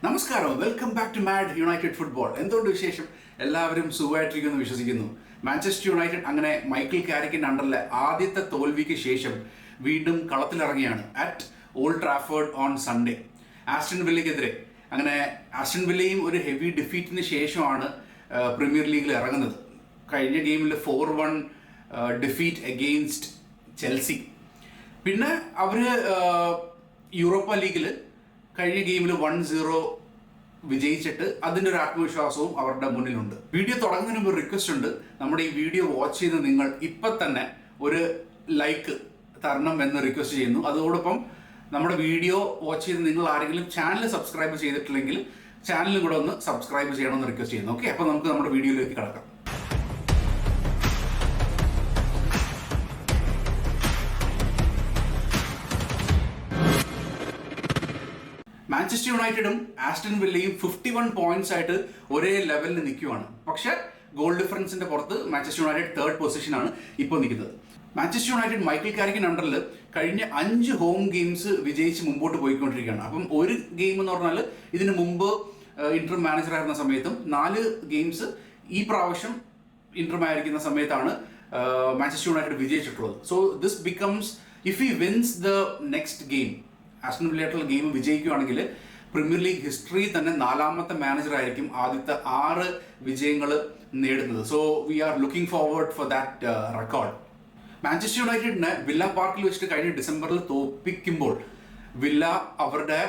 നമസ്കാരം, welcome back to Mad United Football. എന്തുകൊണ്ട് വിശേഷം? എല്ലാവരും സുഖമായിട്ടിരിക്കുന്നു വിശ്വസിക്കുന്നു. മാഞ്ചസ്റ്റർ യുണൈറ്റഡ് അങ്ങനെ മൈക്കിൾ കാരിക്കിന്റെ അണ്ടറിലെ ആദ്യത്തെ തോൽവിക്ക് ശേഷം വീണ്ടും കളത്തിലിറങ്ങിയാണ് at Old Trafford on Sunday Aston വില്ലയ്ക്കെതിരെ. അങ്ങനെ ആസ്റ്റൺ വില്ലയും ഒരു ഹെവി ഡിഫീറ്റിന് ശേഷമാണ് പ്രീമിയർ ലീഗിൽ ഇറങ്ങുന്നത്. കഴിഞ്ഞ ഗെയിമിൽ 4-1 ഡിഫീറ്റ് അഗെയിൻസ്റ്റ് ചെൽസി. പിന്നെ അവർ യൂറോപ്പ ലീഗിൽ കഴിഞ്ഞ ഗെയിമിൽ 1-0 വിജയിച്ചിട്ട് അതിൻ്റെ ഒരു ആത്മവിശ്വാസവും അവരുടെ മുന്നിലുണ്ട്. വീഡിയോ തുടങ്ങുന്നതിന് മുമ്പ് റിക്വസ്റ്റ് ഉണ്ട്. നമ്മുടെ ഈ വീഡിയോ വാച്ച് ചെയ്ത് നിങ്ങൾ ഇപ്പം തന്നെ ഒരു ലൈക്ക് തരണം എന്ന് റിക്വസ്റ്റ് ചെയ്യുന്നു. അതോടൊപ്പം നമ്മുടെ വീഡിയോ വാച്ച് ചെയ്ത് നിങ്ങൾ ആരെങ്കിലും ചാനൽ സബ്സ്ക്രൈബ് ചെയ്തിട്ടില്ലെങ്കിൽ ചാനലും കൂടെ ഒന്ന് സബ്സ്ക്രൈബ് ചെയ്യണമെന്ന് റിക്വസ്റ്റ് ചെയ്യുന്നു. ഓക്കെ, അപ്പോൾ നമുക്ക് നമ്മുടെ വീഡിയോയിലേക്ക് കടക്കാം. മാഞ്ചസ്റ്റർ യുണൈറ്റഡും ആസ്റ്റൺ വില്ലയും 51 പോയിന്റ്സ് ആയിട്ട് ഒരേ ലെവലിൽ നിൽക്കുകയാണ്. പക്ഷെ ഗോൾ ഡിഫറൻസിന്റെ പുറത്ത് മാഞ്ചസ്റ്റർ യുണൈറ്റഡ് തേർഡ് പൊസിഷനാണ് ഇപ്പോൾ നിൽക്കുന്നത്. മാഞ്ചസ്റ്റർ യുണൈറ്റഡ് മൈക്കിൾ കാരിക്കിന്റെ അണ്ടറിൽ കഴിഞ്ഞ 5 ഹോം ഗെയിംസ് വിജയിച്ച് മുമ്പോട്ട് പോയിക്കൊണ്ടിരിക്കുകയാണ്. അപ്പം ഒരു ഗെയിം എന്ന് പറഞ്ഞാൽ ഇതിനു മുമ്പ് ഇന്റർ മാനേജർ ആയിരുന്ന സമയത്തും 4 ഗെയിംസ് ഈ പ്രാവശ്യം ഇന്റർ ആയിരിക്കുന്ന സമയത്താണ് മാഞ്ചസ്റ്റർ യുണൈറ്റഡ് വിജയിച്ചിട്ടുള്ളത്. So this becomes if he wins the next game, Aston വില്ലയായിട്ടുള്ള ഗെയിം വിജയിക്കുകയാണെങ്കിൽ പ്രീമിയർ ലീഗ് ഹിസ്റ്ററി തന്നെ 4ാമത്തെ മാനേജർ ആയിരിക്കും ആദ്യത്തെ 6 വിജയങ്ങൾ നേടുന്നത്. So we are looking forward for that record. Manchester യുണൈറ്റഡിനെ വില്ല പാർക്കിൽ വെച്ചിട്ട് കഴിഞ്ഞ ഡിസംബറിൽ തോൽപ്പിക്കുമ്പോൾ വില്ല അവരുടെ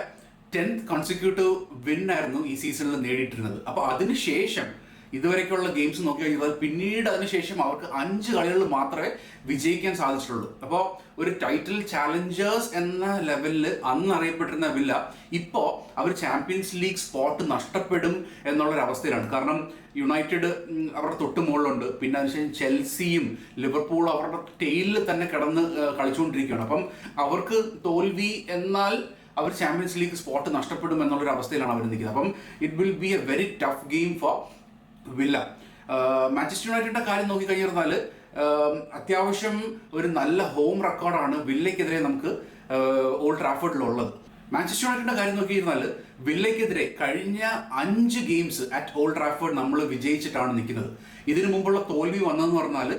10th കൺസിക്യൂട്ടീവ് വിൻ ആയിരുന്നു ഈ സീസണിൽ നേടിയിട്ടിരുന്നത്. അപ്പോൾ അതിനുശേഷം ഇതുവരെയൊക്കെയുള്ള ഗെയിംസ് നോക്കി കഴിഞ്ഞാൽ പിന്നീട് അതിനുശേഷം അവർക്ക് 5 കളികളിൽ മാത്രമേ വിജയിക്കാൻ സാധിച്ചിട്ടുള്ളൂ. അപ്പോൾ ഒരു ടൈറ്റിൽ ചാലഞ്ചേഴ്സ് എന്ന ലെവലിൽ അന്ന് അറിയപ്പെട്ടിരുന്ന വില്ല ഇപ്പോൾ അവർ ചാമ്പ്യൻസ് ലീഗ് സ്പോട്ട് നഷ്ടപ്പെടും എന്നുള്ളൊരവസ്ഥയിലാണ്. കാരണം യുണൈറ്റഡ് അവരുടെ തൊട്ട് മുകളിലുണ്ട്, പിന്നെ അതിനുശേഷം ചെൽസിയും ലിവർപൂൾ അവരുടെ ടെയിലിൽ തന്നെ കിടന്ന് കളിച്ചുകൊണ്ടിരിക്കുകയാണ്. അപ്പം അവർക്ക് തോൽവി എന്നാൽ അവർ ചാമ്പ്യൻസ് ലീഗ് സ്പോട്ട് നഷ്ടപ്പെടും എന്നുള്ളൊരു അവസ്ഥയിലാണ് അവർ നിൽക്കുന്നത്. അപ്പം it will be A very tough game four villa. Manchester യുണൈറ്റഡിന്റെ കാര്യം നോക്കിക്കഴിഞ്ഞാൽ അത്യാവശ്യം ഒരു നല്ല ഹോം റെക്കോർഡാണ് വില്ലയ്ക്കെതിരെ നമുക്ക് ഓൾഡ് ട്രാഫേർഡിലുള്ളത്. മാഞ്ചസ്റ്റർ യുണൈറ്റഡിന്റെ കാര്യം നോക്കിയിരുന്നാൽ വില്ലയ്ക്കെതിരെ കഴിഞ്ഞ 5 ഗെയിംസ് അറ്റ് ഓൾഡ് ട്രാഫേർഡ് നമ്മൾ വിജയിച്ചിട്ടാണ് നിൽക്കുന്നത്. ഇതിനു മുമ്പുള്ള തോൽവി വന്നതെന്ന് പറഞ്ഞാൽ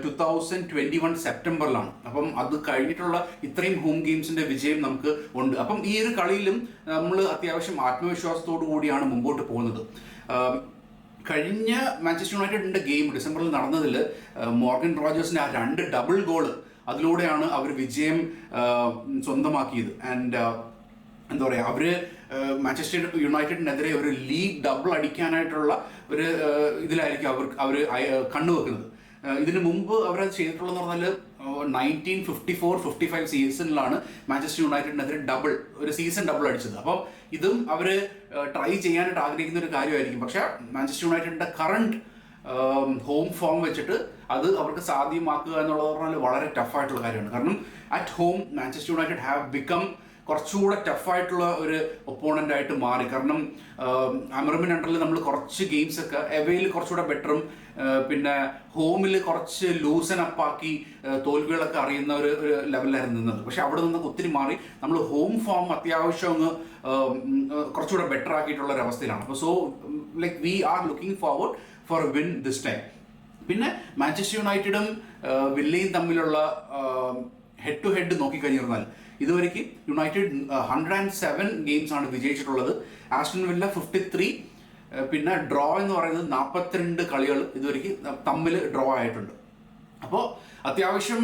2021 സെപ്റ്റംബറിലാണ്. അപ്പം അത് കഴിഞ്ഞിട്ടുള്ള ഇത്രയും ഹോം ഗെയിംസിന്റെ വിജയം നമുക്ക് ഉണ്ട്. അപ്പം ഈ ഒരു കളിയിലും നമ്മൾ അത്യാവശ്യം ആത്മവിശ്വാസത്തോടു കൂടിയാണ് മുമ്പോട്ട് പോകുന്നത്. കഴിഞ്ഞ മാഞ്ചസ്റ്റർ യുണൈറ്റഡിന്റെ ഗെയിം ഡിസംബറിൽ നടന്നതിൽ മോർഗൻ റോജേഴ്സിന്റെ ആ 2 ഡബിൾ ഗോള്, അതിലൂടെയാണ് അവർ വിജയം സ്വന്തമാക്കിയത്. ആൻഡ് എന്താ പറയുക, അവര് മാഞ്ചസ്റ്റർ യുണൈറ്റഡിനെതിരെ ഒരു ലീഗ് ഡബിൾ അടിക്കാനായിട്ടുള്ള ഒരു ഇതിലായിരിക്കും അവർ കണ്ണുവെക്കുന്നത്. ഇതിനു മുമ്പ് അവരത് ചെയ്തിട്ടുള്ളതെന്ന് പറഞ്ഞാൽ 1954-55 സീസണിലാണ് മാഞ്ചസ്റ്റർ യുണൈറ്റഡിനെതിരെ ഒരു സീസൺ ഡബിൾ അടിച്ചത്. അപ്പോൾ ഇതും അവർ ട്രൈ ചെയ്യാനായിട്ട് ആഗ്രഹിക്കുന്ന ഒരു കാര്യമായിരിക്കും. പക്ഷേ മാഞ്ചസ്റ്റർ യുണൈറ്റഡിന്റെ കറണ്ട് ഹോം ഫോം വെച്ചിട്ട് അത് അവർക്ക് സാധ്യമാക്കുക എന്നുള്ളത് പറഞ്ഞാൽ വളരെ ടഫായിട്ടുള്ള കാര്യമാണ്. കാരണം at home Manchester United have become കുറച്ചുകൂടെ ടഫായിട്ടുള്ള ഒരു ഒപ്പോണൻ്റ് ആയിട്ട് മാറി. കാരണം അമർമിൻ അണ്ടറിൽ നമ്മൾ കുറച്ച് ഗെയിംസ് ഒക്കെ എവയിൽ കുറച്ചുകൂടെ ബെറ്ററും പിന്നെ ഹോമിൽ കുറച്ച് ലൂസൻ അപ്പാക്കി തോൽവികളൊക്കെ അറിയുന്ന ഒരു ലെവലിലായിരുന്നു നിന്നത്. പക്ഷെ അവിടെ നിന്നൊക്കെ ഒത്തിരി മാറി നമ്മൾ ഹോം ഫോം അത്യാവശ്യം അങ്ങ് കുറച്ചുകൂടെ ബെറ്റർ ആക്കിയിട്ടുള്ള ഒരു അവസ്ഥയിലാണ്. അപ്പോൾ so like we are looking forward for a win this time. പിന്നെ മാഞ്ചസ്റ്റർ യുണൈറ്റഡും വില്ലയും തമ്മിലുള്ള ഹെഡ് ടു ഹെഡ് നോക്കിക്കഴിഞ്ഞിരുന്നാൽ ഇതുവരെയ്ക്ക് യുണൈറ്റഡ് 107 ഗെയിംസ് ആണ് വിജയിച്ചിട്ടുള്ളത്. ആസ്റ്റൺ വില്ല 53, പിന്നെ ഡ്രോ എന്ന് പറയുന്നത് 42 കളികൾ ഇതുവരെയ്ക്ക് തമ്മിൽ ഡ്രോ ആയിട്ടുണ്ട്. അപ്പോൾ അത്യാവശ്യം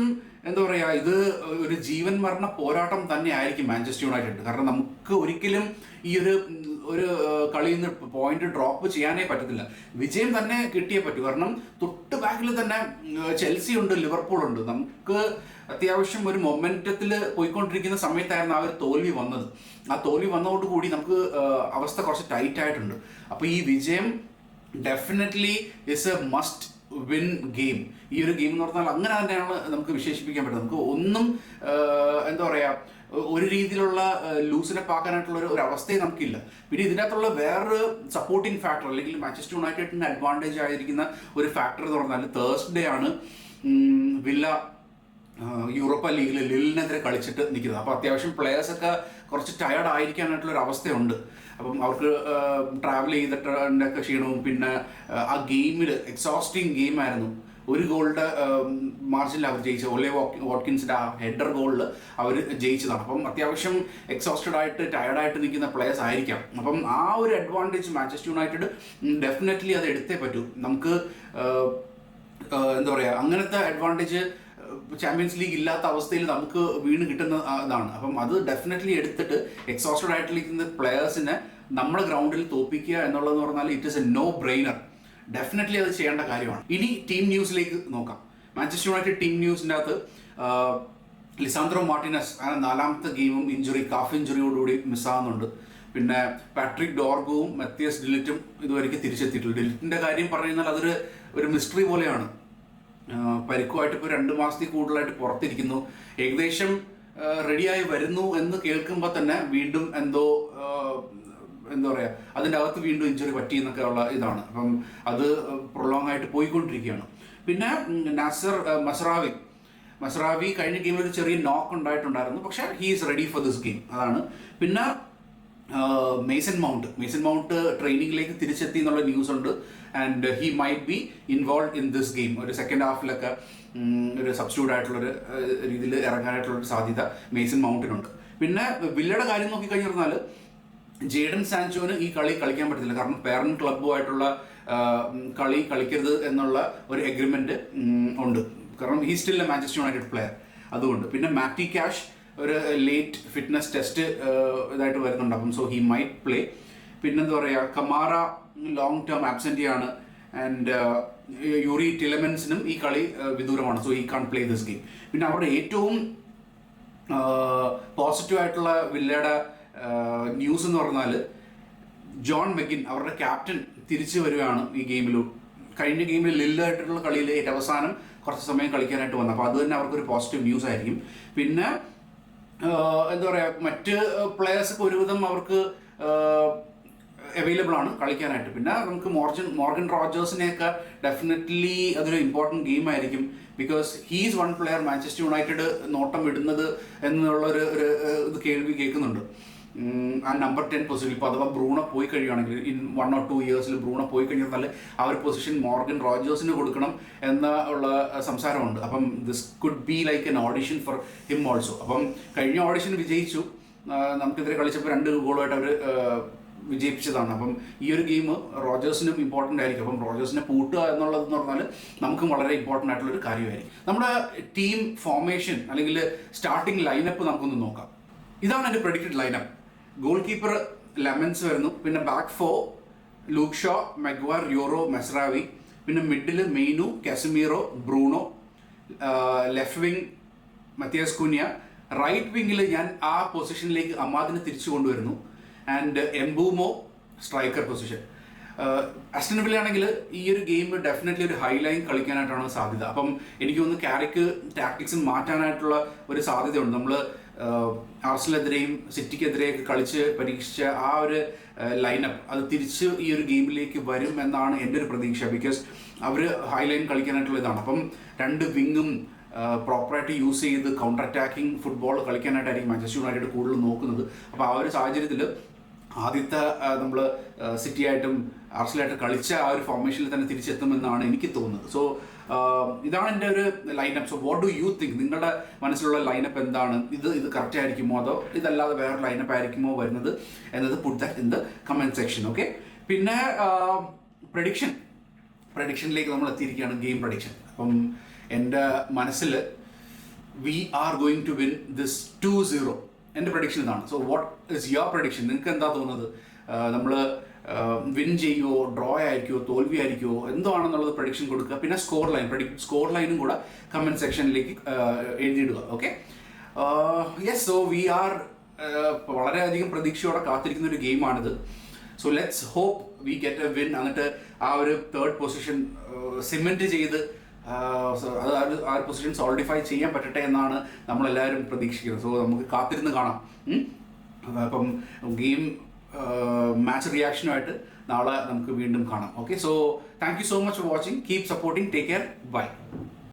എന്താ പറയുക, ഇത് ഒരു ജീവൻ മരണ പോരാട്ടം തന്നെ ആയിരിക്കും മാഞ്ചസ്റ്റർ യുണൈറ്റഡ്. കാരണം നമുക്ക് ഒരിക്കലും ഈ ഒരു കളിയിൽ നിന്ന് പോയിന്റ് ഡ്രോപ്പ് ചെയ്യാനേ പറ്റത്തില്ല. വിജയം തന്നെ കിട്ടിയേ പറ്റൂ. കാരണം തൊട്ട് ബാക്കിൽ തന്നെ ചെൽസി ഉണ്ട്, ലിവർപൂൾ ഉണ്ട്. നമുക്ക് അത്യാവശ്യം ഒരു മൊമെന്റത്തിൽ പോയിക്കൊണ്ടിരിക്കുന്ന സമയത്തായിരുന്നു ആ ഒരു തോൽവി വന്നത്. ആ തോൽവി വന്നതോടുകൂടി നമുക്ക് അവസ്ഥ കുറച്ച് ടൈറ്റ് ആയിട്ടുണ്ട്. അപ്പോൾ ഈ വിജയം definitely is A must win game. ഈ ഒരു ഗെയിം എന്ന് പറഞ്ഞാൽ അങ്ങനെ തന്നെയാണ് നമുക്ക് വിശേഷിപ്പിക്കാൻ പറ്റുന്നത്. നമുക്ക് ഒന്നും എന്താ പറയുക, ഒരു രീതിയിലുള്ള ലൂസിനപ്പ് ആക്കാനായിട്ടുള്ള ഒരു അവസ്ഥയും നമുക്കില്ല. പിന്നെ ഇതിനകത്തുള്ള വേറൊരു സപ്പോർട്ടിങ് ഫാക്ടർ അല്ലെങ്കിൽ മാഞ്ചസ്റ്റർ യുണൈറ്റഡിന് അഡ്വാൻറ്റേജ് ആയിരിക്കുന്ന ഒരു ഫാക്ടർ എന്ന് പറഞ്ഞാൽ തേഴ്സ്ഡേ ആണ് വില്ല യൂറോപ്പ ലീഗിൽ ലിലിനെതിരെ കളിച്ചിട്ട് നിൽക്കുന്നത്. അപ്പോൾ അത്യാവശ്യം പ്ലെയേഴ്സൊക്കെ കുറച്ച് ടയർഡ് ആയിരിക്കാനായിട്ടുള്ളൊരു അവസ്ഥയുണ്ട്. അപ്പം അവർക്ക് ട്രാവൽ ചെയ്തിട്ടൊക്കെ ക്ഷീണവും പിന്നെ ആ ഗെയിമിൽ എക്സോസ്റ്റിംഗ് ഗെയിമായിരുന്നു. ഒരു ഗോളിൻ്റെ മാർജിനിൽ അവർ ജയിച്ചത്. ഒലേ വാട്കിൻസിൻ്റെ ആ ഹെഡർ ഗോളിൽ അവർ ജയിച്ചതാണ്. അപ്പം അത്യാവശ്യം എക്സോസ്റ്റഡ് ആയിട്ട് ടയർഡായിട്ട് നിൽക്കുന്ന പ്ലേയേഴ്സ് ആയിരിക്കാം. അപ്പം ആ ഒരു അഡ്വാൻറ്റേജ് മാഞ്ചസ്റ്റർ യുണൈറ്റഡ് ഡെഫിനറ്റ്ലി അത് എടുത്തേ പറ്റൂ. നമുക്ക് എന്താ പറയുക, അങ്ങനത്തെ അഡ്വാൻറ്റേജ് ചാമ്പ്യൻസ് ലീഗ് ഇല്ലാത്ത അവസ്ഥയിൽ നമുക്ക് വീണ് കിട്ടുന്ന ഇതാണ്. അപ്പം അത് ഡെഫിനറ്റ്ലി എടുത്തിട്ട് എക്സോസ്റ്റഡ് ആയിട്ടിരിക്കുന്ന പ്ലെയേഴ്സിനെ നമ്മുടെ ഗ്രൗണ്ടിൽ തോൽപ്പിക്കുക എന്നുള്ളതെന്ന് പറഞ്ഞാൽ it is a no brainer. Definitely അത് ചെയ്യേണ്ട കാര്യമാണ്. ഇനി ടീം ന്യൂസിലേക്ക് നോക്കാം. മാഞ്ചസ്റ്റർ യുണൈറ്റഡ് ടീം ന്യൂസിൻ്റെ അകത്ത് ലിസാൻഡ്രോ മാർട്ടിനസ് 4ാമത്തെ ഗെയിമും കാഫ് ഇഞ്ചുറിയോടുകൂടി മിസ്സാകുന്നുണ്ട്. പിന്നെ പാട്രിക് ഡോർഗുവും മത്തിയസ് ഡിലിറ്റും ഇതുവരെയ്ക്ക് തിരിച്ചെത്തിയിട്ടില്ല. ഡിലിറ്റിൻ്റെ കാര്യം പറഞ്ഞു കഴിഞ്ഞാൽ അതൊരു മിസ്റ്ററി പോലെയാണ്. പരിക്കുമായിട്ട് ഇപ്പോൾ 2 മാസത്തിൽ കൂടുതലായിട്ട് പുറത്തിരിക്കുന്നു. ഏകദേശം റെഡിയായി വരുന്നു എന്ന് കേൾക്കുമ്പോൾ തന്നെ വീണ്ടും എന്താ പറയുക, അതിൻ്റെ അകത്ത് വീണ്ടും ഇഞ്ചുറി പറ്റി എന്നൊക്കെ ഉള്ള ഇതാണ്. അപ്പം അത് പ്രൊലോങ് ആയിട്ട് പോയിക്കൊണ്ടിരിക്കുകയാണ്. പിന്നെ നാസർ മസ്റാവി കഴിഞ്ഞ ഗെയിമിൽ ഒരു ചെറിയ നോക്ക് ഉണ്ടായിട്ടുണ്ടായിരുന്നു, പക്ഷേ he is ready for this game, അതാണ്. പിന്നെ മേസൺ മൗണ്ട് ട്രെയിനിങ്ങിലേക്ക് തിരിച്ചെത്തി എന്നുള്ള ന്യൂസ് ഉണ്ട്. And he might be involve in this game. ഒരു സെക്കൻഡ് ഹാഫിലൊക്കെ ഒരു സബ്സ്റ്റിറ്റ്യൂട്ട് ആയിട്ടുള്ളൊരു രീതിയിൽ ഇറങ്ങാനായിട്ടുള്ളൊരു സാധ്യത മേസൺ മൗണ്ടിനുണ്ട്. പിന്നെ വില്ലയുടെ കാര്യം നോക്കിക്കഴിഞ്ഞാൽ ജേഡൻ സാൻചോന് ഈ കളി കളിക്കാൻ പറ്റത്തില്ല. കാരണം പേരന്റ് ക്ലബ്ബുമായിട്ടുള്ള കളി കളിക്കരുത് എന്നുള്ള ഒരു എഗ്രിമെന്റ് ഉണ്ട്. കാരണം he still A Manchester United player, അതുകൊണ്ട്. പിന്നെ മാറ്റി ക്യാഷ് ഒരു ലേറ്റ് ഫിറ്റ്നസ് ടെസ്റ്റ് ഇതായിട്ട് വരുന്നുണ്ട്. അപ്പം സോ ഹി മൈറ്റ് പ്ലേ. പിന്നെന്താ പറയുക, കമാറ ലോങ് ടേം ആബ്സെൻ്റ് ആണ്. ആൻഡ് യൂറി ടിലമെൻസിനും ഈ കളി വിദൂരമാണ്. So he can't play this game. പിന്നെ അവരുടെ ഏറ്റവും പോസിറ്റീവ് ആയിട്ടുള്ള വില്ലയുടെ ന്യൂസ് എന്ന് പറഞ്ഞാൽ ജോൺ മെഗിൻ അവരുടെ ക്യാപ്റ്റൻ തിരിച്ചു വരികയാണ് ഈ ഗെയിമിലും. കഴിഞ്ഞ ഗെയിമിൽ ലില്ലായിട്ടുള്ള കളിയിൽ അവസാനം കുറച്ച് സമയം കളിക്കാനായിട്ട് വന്നു. അപ്പോൾ അത് തന്നെ അവർക്കൊരു പോസിറ്റീവ് ന്യൂസ് ആയിരിക്കും. പിന്നെ എന്താ പറയുക, മറ്റ് പ്ലെയേഴ്സൊക്കെ ഒരുവിധം അവർക്ക് അവൈലബിൾ ആണ് കളിക്കാനായിട്ട്. പിന്നെ നമുക്ക് മോർഗൻ റോജേഴ്സിനെയൊക്കെ ഡെഫിനറ്റ്ലി അതൊരു ഇമ്പോർട്ടൻറ്റ് ഗെയിം ആയിരിക്കും. Because he's one player Manchester United നോട്ടം ഇടുന്നത് എന്നുള്ളൊരു ഇത് കേൾക്കുന്നുണ്ട്. ആ നമ്പർ 10 പൊസിഷൻ ഇപ്പോൾ അഥവാ ബ്രൂണോ പോയി കഴിയുകയാണെങ്കിൽ ഇൻ 1 or 2 ഇയേഴ്സിൽ ബ്രൂണോ പോയി കഴിഞ്ഞാൽ ആ ഒരു പൊസിഷൻ മോർഗൻ റോജേഴ്സിന് കൊടുക്കണം എന്ന ഉള്ള സംസാരമുണ്ട്. അപ്പം this could be like an audition for him also. അപ്പം കഴിഞ്ഞ ഓഡിഷൻ വിജയിച്ചു. നമുക്കെതിരെ കളിച്ചപ്പോൾ 2 ഗോളുമായിട്ട് അവർ വിജയിപ്പിച്ചതാണ്. അപ്പം ഈ ഒരു ഗെയിം റോജേഴ്സിനും ഇമ്പോർട്ടൻ്റ് ആയിരിക്കും. അപ്പം റോജേഴ്സിനെ പൂട്ടുക എന്നുള്ളതെന്ന് പറഞ്ഞാൽ നമുക്കും വളരെ ഇമ്പോർട്ടൻ്റ് ആയിട്ടുള്ളൊരു കാര്യമായിരിക്കും. നമ്മുടെ ടീം ഫോർമേഷൻ അല്ലെങ്കിൽ സ്റ്റാർട്ടിംഗ് ലൈനപ്പ് നമുക്കൊന്ന് നോക്കാം. ഇതാണ് എൻ്റെ predicted lineup. Goalkeeper Lammens വരുന്നു. പിന്നെ back 4 Luke Shaw, Maguire, Yoro, Mazraoui. പിന്നെ middle Mainoo, Casemiro, Bruno. Left wing Matheus Cunha. Right വിങ്ങിൽ ഞാൻ ആ പൊസിഷനിലേക്ക് അമാദിനെ തിരിച്ചു കൊണ്ടുവരുന്നു. And Mbeumo striker position. Aston Villa ആണെങ്കിൽ ഈ ഒരു ഗെയിം ഡെഫിനറ്റ്ലി ഒരു ഹൈ ലൈൻ കളിക്കാനായിട്ടാണ് സാധ്യത. അപ്പം എനിക്ക് തോന്നുന്നു ക്യാരിക്ക് ടാക്ടിക്സ് മാറ്റാനായിട്ടുള്ള ഒരു സാധ്യതയുണ്ട്. നമ്മൾ ആർസണലിനെതിരെയും സിറ്റിക്കെതിരെയൊക്കെ കളിച്ച് പരീക്ഷിച്ച ആ ഒരു ലൈനപ്പ് അത് തിരിച്ച് ഈ ഒരു ഗെയിമിലേക്ക് വരും എന്നാണ് എൻ്റെ ഒരു പ്രതീക്ഷ. ബിക്കോസ് അവർ ഹൈ ലൈൻ കളിക്കാനായിട്ടുള്ള ഇതാണ്. അപ്പം 2 വിങ്ങും പ്രോപ്പറായിട്ട് യൂസ് ചെയ്ത് കൗണ്ടർ അറ്റാക്കിംഗ് ഫുട്ബോൾ കളിക്കാനായിട്ടായിരിക്കും മാഞ്ചസ്റ്റർ യുണൈറ്റഡ് കൂടുതൽ നോക്കുന്നത്. അപ്പോൾ ആ ഒരു സാഹചര്യത്തിൽ ആദ്യത്തെ നമ്മൾ സിറ്റി ആയിട്ടും ആർസണലായിട്ട് കളിച്ച ആ ഒരു ഫോർമേഷനിൽ തന്നെ തിരിച്ചെത്തുമെന്നാണ് എനിക്ക് തോന്നുന്നത്. സോ ഇതാണ് എൻ്റെ ഒരു lineup. So what do you think? നിങ്ങളുടെ മനസ്സിലുള്ള ലൈനപ്പ് എന്താണ്? ഇത് കറക്റ്റ് ആയിരിക്കുമോ അതോ ഇതല്ലാതെ വേറെ ലൈനപ്പ് ആയിരിക്കുമോ വരുന്നത് എന്നത് put that in the comment section. Okay. പിന്നെ പ്രഡിക്ഷനിലേക്ക് നമ്മൾ എത്തിയിരിക്കുകയാണ്. Game prediction. അപ്പം എൻ്റെ മനസ്സിൽ we are going to win this 2-0. എൻ്റെ പ്രഡിക്ഷൻ ഇതാണ്. So what is your prediction? നിങ്ങൾക്ക് എന്താ തോന്നുന്നത്? നമ്മൾ വിൻ ചെയ്യുമോ, ഡ്രോ ആയിരിക്കുമോ, തോൽവി ആയിരിക്കുമോ, എന്താണെന്നുള്ളത് പ്രഡിക്ഷൻ കൊടുക്കുക. പിന്നെ സ്കോർ ലൈനും കൂടെ കമൻറ്റ് സെക്ഷനിലേക്ക് എഴുതിയിടുക. Okay. Yes. So we are വളരെയധികം പ്രതീക്ഷയോടെ കാത്തിരിക്കുന്ന ഒരു ഗെയിമാണിത്. So let's hope we get a win. എന്നിട്ട് ആ ഒരു 3rd പൊസിഷൻ സിമെൻറ്റ് ചെയ്ത് അത് ആ ഒരു പൊസിഷൻ സോളിഡിഫൈ ചെയ്യാൻ പറ്റട്ടെ എന്നാണ് നമ്മളെല്ലാവരും പ്രതീക്ഷിക്കുന്നത്. സോ നമുക്ക് കാത്തിരുന്ന് കാണാം. അപ്പം ഗെയിം മാച്ച് റിയാക്ഷനുമായിട്ട് നാളെ നമുക്ക് വീണ്ടും കാണാം. Okay. So thank you so much for watching. Keep supporting. Take care. By.